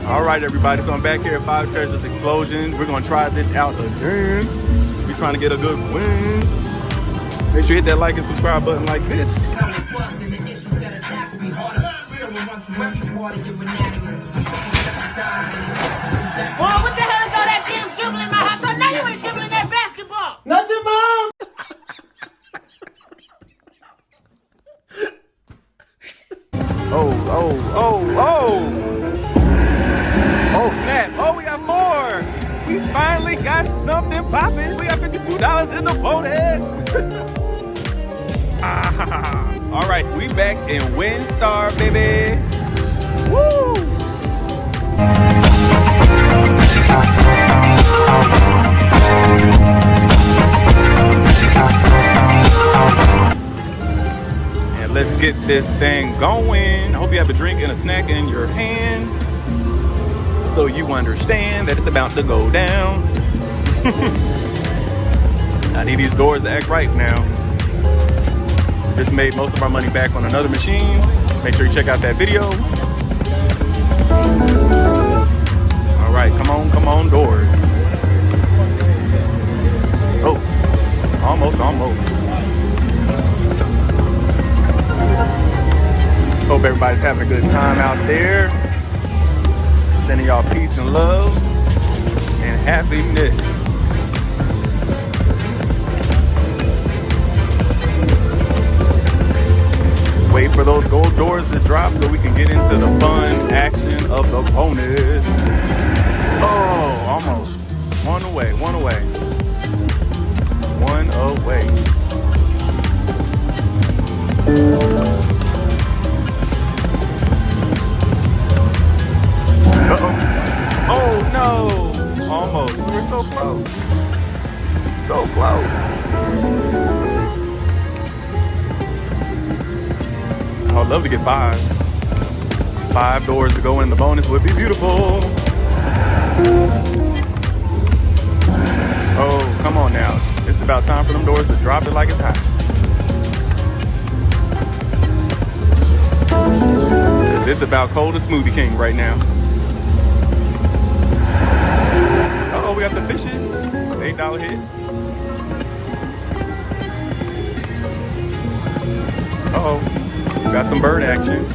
All right, everybody. So I'm back here at 5 Treasures Explosions. We're gonna try this out again. We're trying to get a good win. Make sure you hit that like and subscribe button like this. Boy, what the hell is all that damn dribbling in my house? I know you ain't dribbling that basketball. Nothing, Mom. Oh, snap. Oh, we got more. We finally got something popping. We got $52 in the bonus. All right, we back in Winstar, baby. Woo! And let's get this thing going. I hope you have a drink and a snack in your hand, so you understand that it's about to go down. I need these doors to act right now. Just made most of our money back on another machine. Make sure you check out that video. All right, come on, doors. Oh, almost. Hope everybody's having a good time out there. Sending y'all peace and love and happiness. Just wait for those gold doors to drop so we can get into the fun action of the bonus. Oh, almost. One away. Oh no! Almost. We were so close. So close. I would love to get 5. 5 doors to go in the bonus would be beautiful. Oh, come on now. It's about time for them doors to drop it like it's hot. It's about cold as Smoothie King right now. Oh, we got the fishes. $8 hit. Uh-oh. We got some bird action.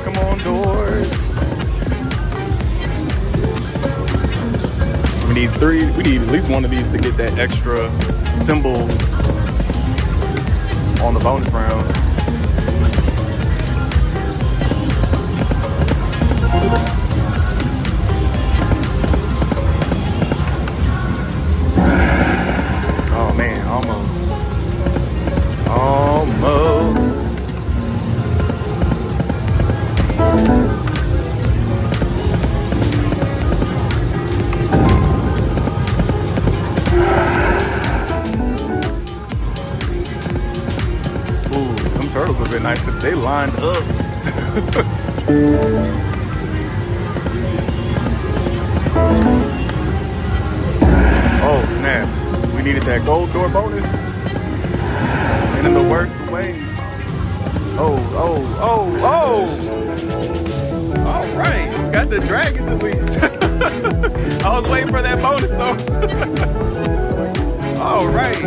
Come on, doors. We need 3. We need at least one of these to get that extra symbol on the bonus round. Oh man, almost. Turtles would have been nice if they lined up. Oh snap. We needed that gold door bonus. And in the worst way. Oh. All right. Got the dragons at least. I was waiting for that bonus though. All right.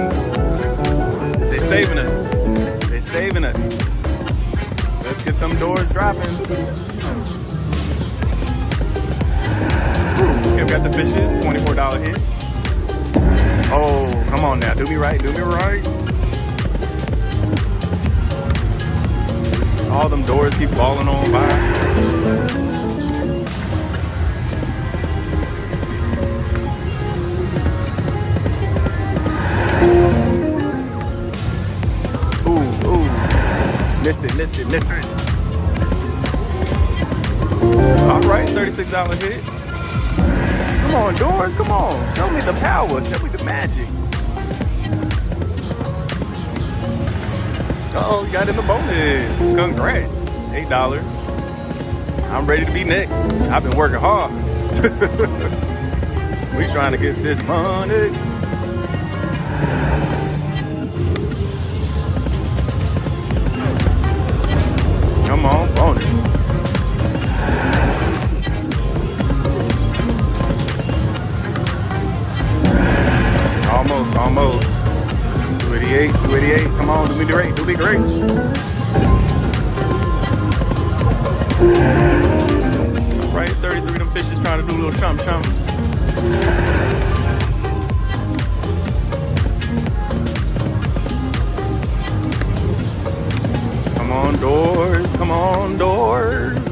They're saving us. Saving us. Let's get them doors dropping. Ooh, okay, we got the fishes, $24 hit. Oh, come on now, do me right. All them doors keep falling on by. Missed it. All right, $36 hit. Come on, doors, come on. Show me the power, show me the magic. Uh-oh, you got in the bonus. Congrats, $8. I'm ready to be next. I've been working hard. We trying to get this money. Come on, bonus. Almost. 288. Come on, do me great. Right, 33 of them fishes trying to do a little shump. Come on, doors.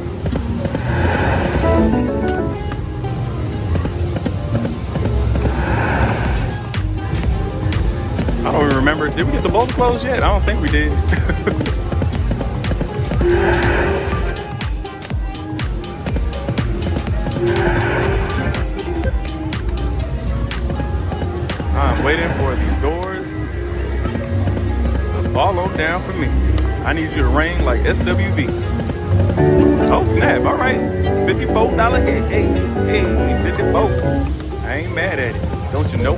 I don't even remember. Did we get the boat closed yet? I don't think we did. I'm waiting for these doors to fall on down for me. I need you to ring like SWV. Oh snap, all right. $54 hit. Hey, 54. I ain't mad at it, don't you know?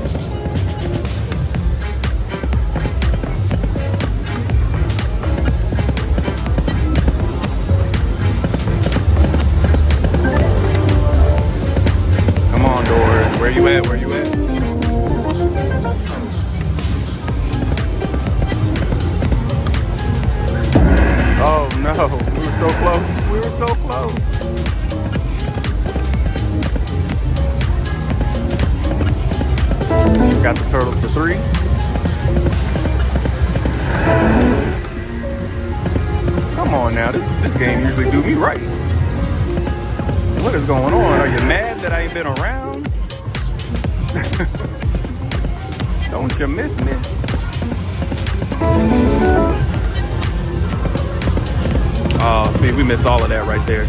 Come on, doors. Where you at? Oh no, we were so close. Got the turtles for 3. Come on now, this game usually do me right. What is going on? Are you mad that I ain't been around? Don't you miss me? Oh, see, we missed all of that right there.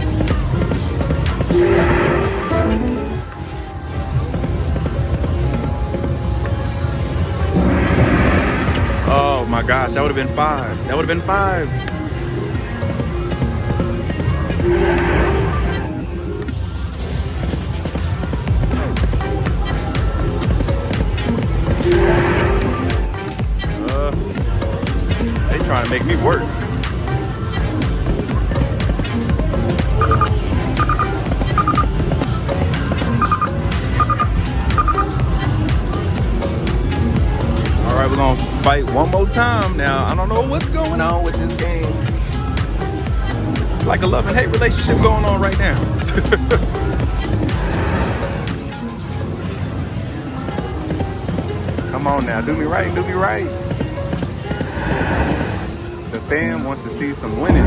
Oh my gosh, that would have been 5. They trying to make me work. We're gonna fight one more time now. I don't know what's going on with this game. It's like a love and hate relationship going on right now. Come on now, do me right. The fam wants to see some winning.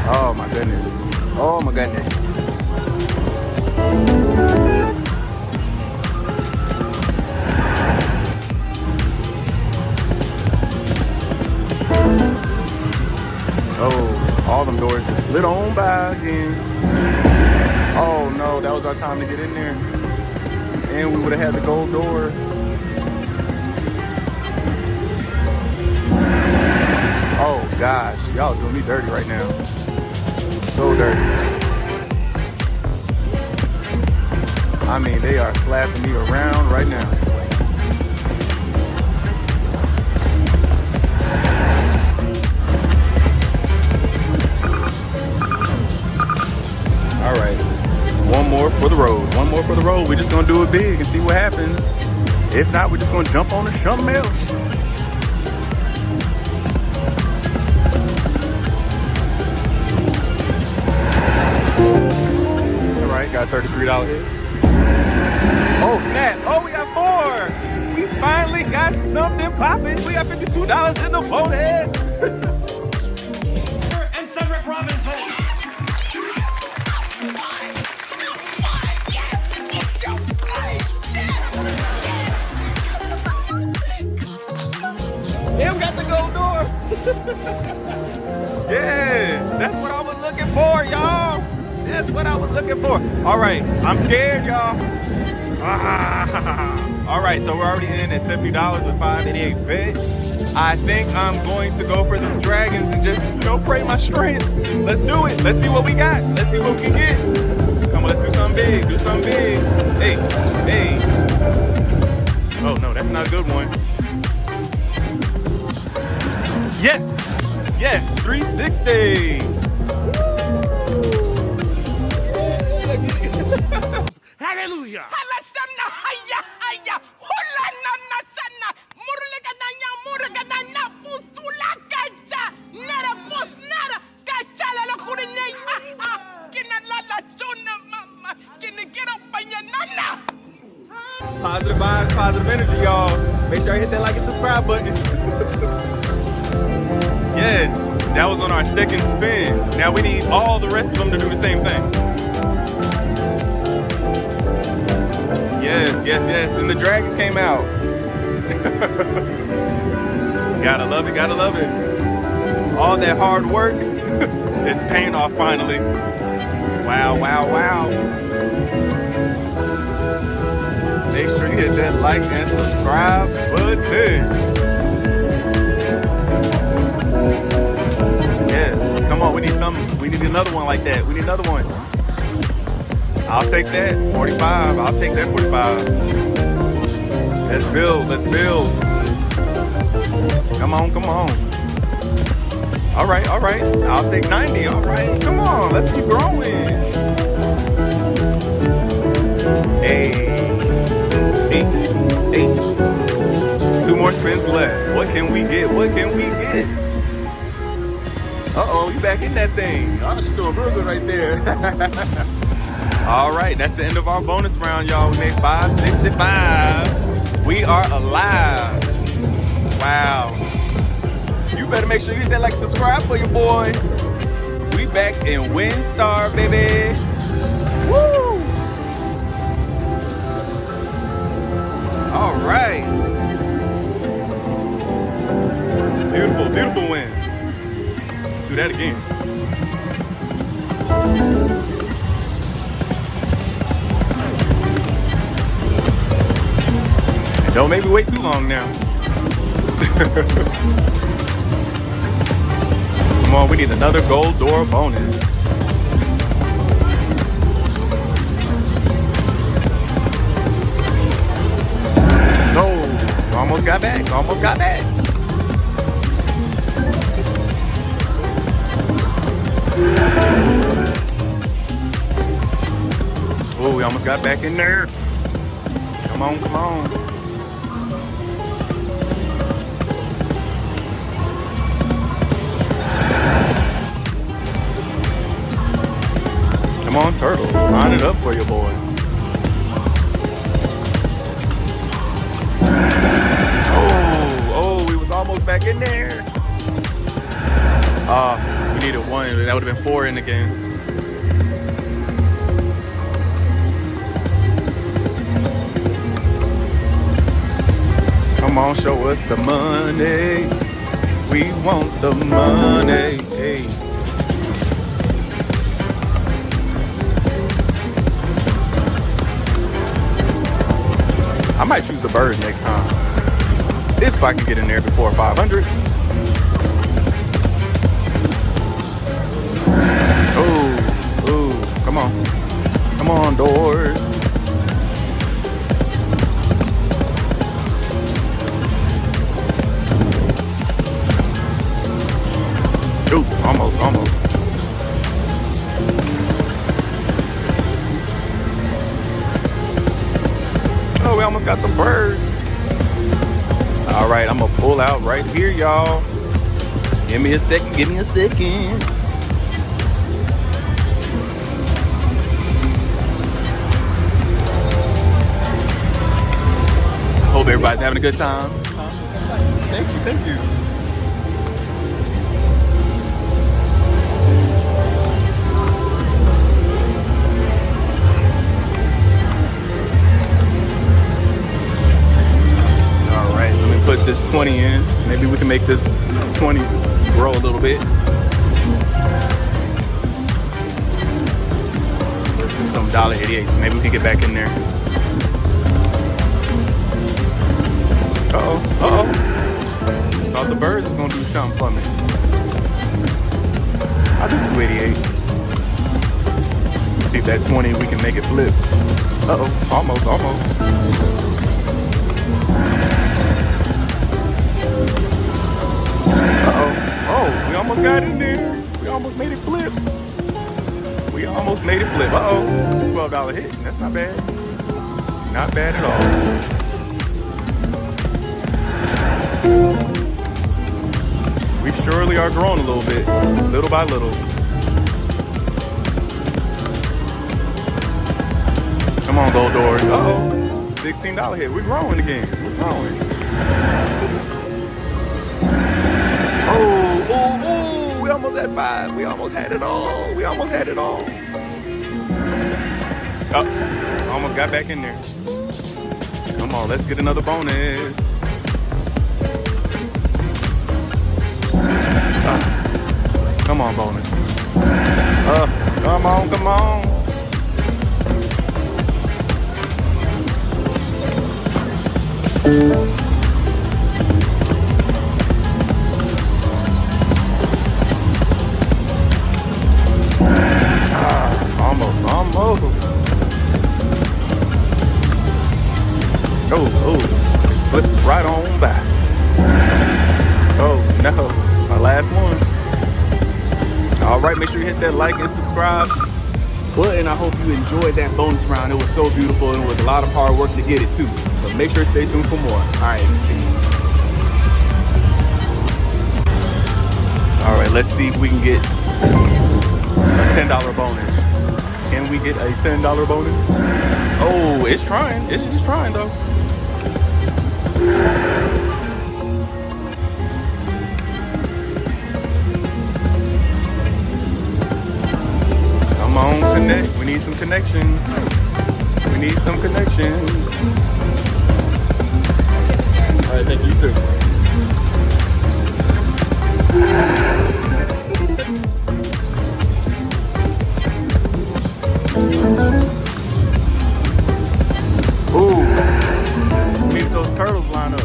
Oh my goodness. Oh, all them doors just slid on by again. Oh no, that was our time to get in there. And we would have had the gold door. Oh gosh, y'all doing me dirty right now. So dirty. I mean, they are slapping me around right now. All right, one more for the road. We're just gonna do it big and see what happens. If not, we're just gonna jump on the something else. All right, got a $33 hit. Oh snap! Oh, we got 4. We finally got something popping. We got $52 in the bonus. And Cedric Robinson. Yeah, we got the gold door. Yes, that's what I was looking for, y'all. That's what I was looking for. All right, I'm scared, y'all. All right, so we're already in at $70 with 588 bet. I think I'm going to go for the dragons and just, pray my strength. Let's do it. Let's see what we got. Let's see what we can get. Come on, let's do something big. Hey. That's not a good one. Yes! Yes! 360! Hallelujah. Positive vibes, positive energy, y'all. Make sure you hit that like and subscribe button. Yes, that was on our second spin. Now we need all the rest of them to do the same thing. Yes, yes, yes. And the dragon came out. Gotta love it, gotta love it. All that hard work is paying off finally. Wow, wow, wow. Make sure you hit that like and subscribe button. Yes, come on, we need something. We need another one like that. We need another one. I'll take that, 45. I'll take that 45. Let's build, let's build. Come on, come on. All right, I'll take 90. All right, come on, let's keep growing. Hey. 8. 2 more spins left. What can we get? What can we get? Uh-oh, you back in that thing. Oh, she's doing real good right there. All right, that's the end of our bonus round, y'all. We made 565. We are alive. Wow. You better make sure you hit that like and subscribe for your boy. We back in Winstar, baby. Woo! All right. Beautiful, beautiful win. Let's do that again. And don't make me wait too long now. Come on, we need another gold door bonus. Almost got back, almost got back. Oh, we almost got back in there. Come on, come on. Come on, turtles, line it up for your boy. Almost back in there. We needed 1. That would have been 4 in the game. Come on, show us the money. We want the money. Hey. I might choose the bird next time. If I can get in there before 500. Oh, come on. Come on, doors. Ooh, almost. Oh, we almost got the birds. All right, I'm gonna pull out right here, y'all. Give me a second, Hope everybody's having a good time. Thank you. Put this 20 in. Maybe we can make this 20 grow a little bit. Let's do some $1.88. Maybe we can get back in there. Uh-oh. Thought the birds was gonna do something for me. I'll do 288. See if that 20 we can make it flip. Uh-oh, almost. got in there. We almost made it flip. We almost made it flip. Uh-oh. $12 hit. That's not bad. Not bad at all. We surely are growing a little bit. Little by little. Come on, gold doors. Uh-oh. $16 hit. We're growing again. We're growing. Oh, we almost had 5. We almost had it all. We almost had it all. Oh, almost got back in there. Come on, let's get another bonus. Come on, bonus. Come on, come on. Almost. Oh, it slipped right on by. Oh no, my last one. All right, make sure you hit that like and subscribe button. I hope you enjoyed that bonus round. It was so beautiful and it was a lot of hard work to get it too. But make sure to stay tuned for more. All right, peace. All right, let's see if we can get a $10 bonus. Can we get a $10 bonus? Oh, it's trying. It's trying though. Come on, connect. We need some connections. We need some connections. All right, thank you too. Ooh, we need those turtles line up.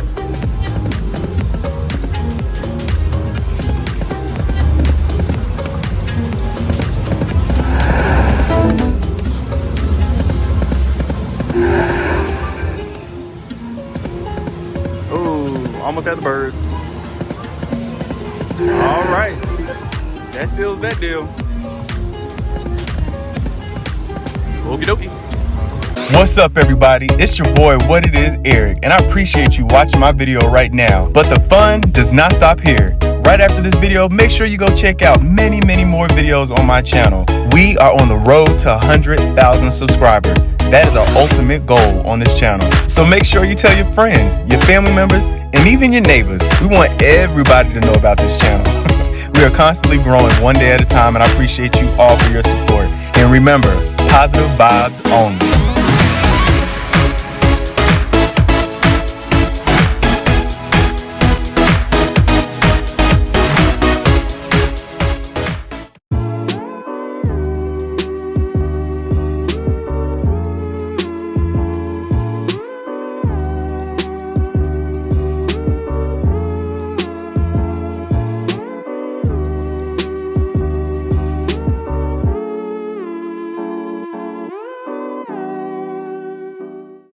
Ooh, almost had the birds. All right, that seals that deal. Okie dokie. What's up, everybody? It's your boy, WhatItIsEric, and I appreciate you watching my video right now. But the fun does not stop here. Right after this video, make sure you go check out many more videos on my channel. We are on the road to 100,000 subscribers. That is our ultimate goal on this channel. So make sure you tell your friends, your family members, and even your neighbors. We want everybody to know about this channel. We are constantly growing one day at a time, and I appreciate you all for your support. And remember, positive vibes only.